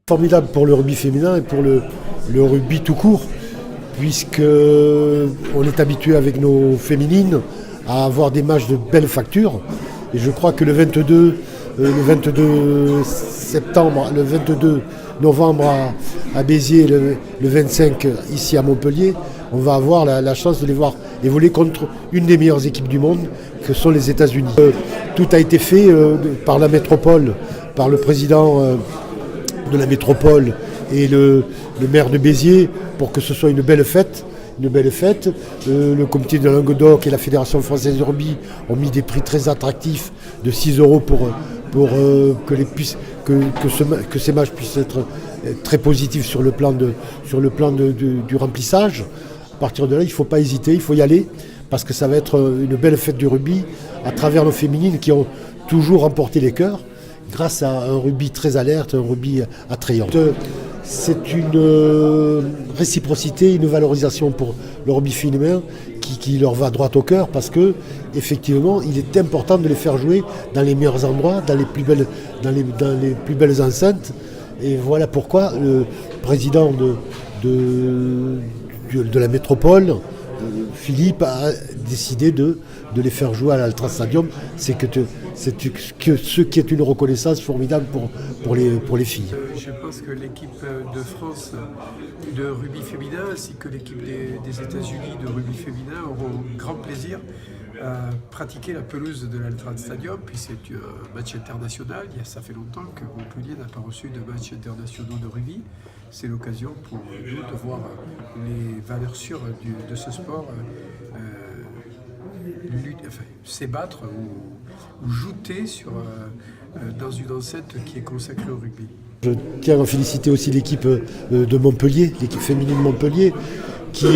Formidable pour le rugby féminin et pour le rugby tout court, puisque on est habitué avec nos féminines à avoir des matchs de belle facture. Et je crois que le 22 septembre, le 22 novembre à Béziers, le 25 ici à Montpellier, on va avoir la chance de les voir évoluer contre une des meilleures équipes du monde, que sont les États-Unis. Tout a été fait par la métropole, par le président de la métropole et le maire de Béziers pour que ce soit une belle fête. Le comité de Languedoc et la Fédération française de rugby ont mis des prix très attractifs de 6 € pour que ces matchs puissent être très positifs sur le plan du remplissage. À partir de là, il ne faut pas hésiter, il faut y aller, parce que ça va être une belle fête du rugby à travers nos féminines qui ont toujours remporté les cœurs grâce à un rugby très alerte, un rugby attrayant. C'est une réciprocité, une valorisation pour le rugby féminin qui leur va droit au cœur, parce que effectivement, il est important de les faire jouer dans les meilleurs endroits, dans les plus belles enceintes. Et voilà pourquoi le président de la métropole, Philippe, a décidé de les faire jouer à l'Altra Stadium. C'est ce qui est une reconnaissance formidable pour les filles. Je pense que l'équipe de France de rugby féminin ainsi que l'équipe des États-Unis de rugby féminin auront grand plaisir à pratiquer la pelouse de l'Altra Stadium, puis c'est un match international. Ça fait longtemps que Montpellier n'a pas reçu de matchs internationaux de rugby. C'est l'occasion pour nous de voir les valeurs sûres de ce sport s'ébattre ou jouter dans une enceinte qui est consacrée au rugby. Je tiens à féliciter aussi l'équipe de Montpellier, l'équipe féminine de Montpellier, qui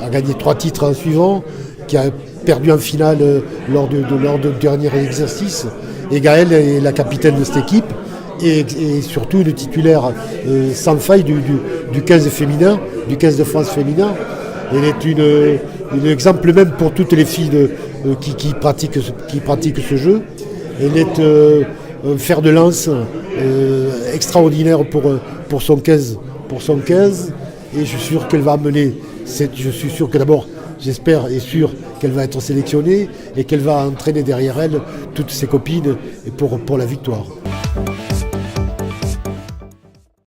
a gagné 3 titres en suivant, qui a perdu en finale lors du dernier exercice. Et Gaëlle est la capitaine de cette équipe et surtout une titulaire sans faille du 15 féminin, du 15 de France féminin. Elle est un exemple même pour toutes les filles qui pratiquent ce jeu. Elle est un fer de lance extraordinaire pour son 15. Et je suis sûr qu'elle va amener. Je suis sûr que d'abord, j'espère et sûr qu'elle va être sélectionnée et qu'elle va entraîner derrière elle toutes ses copines pour la victoire.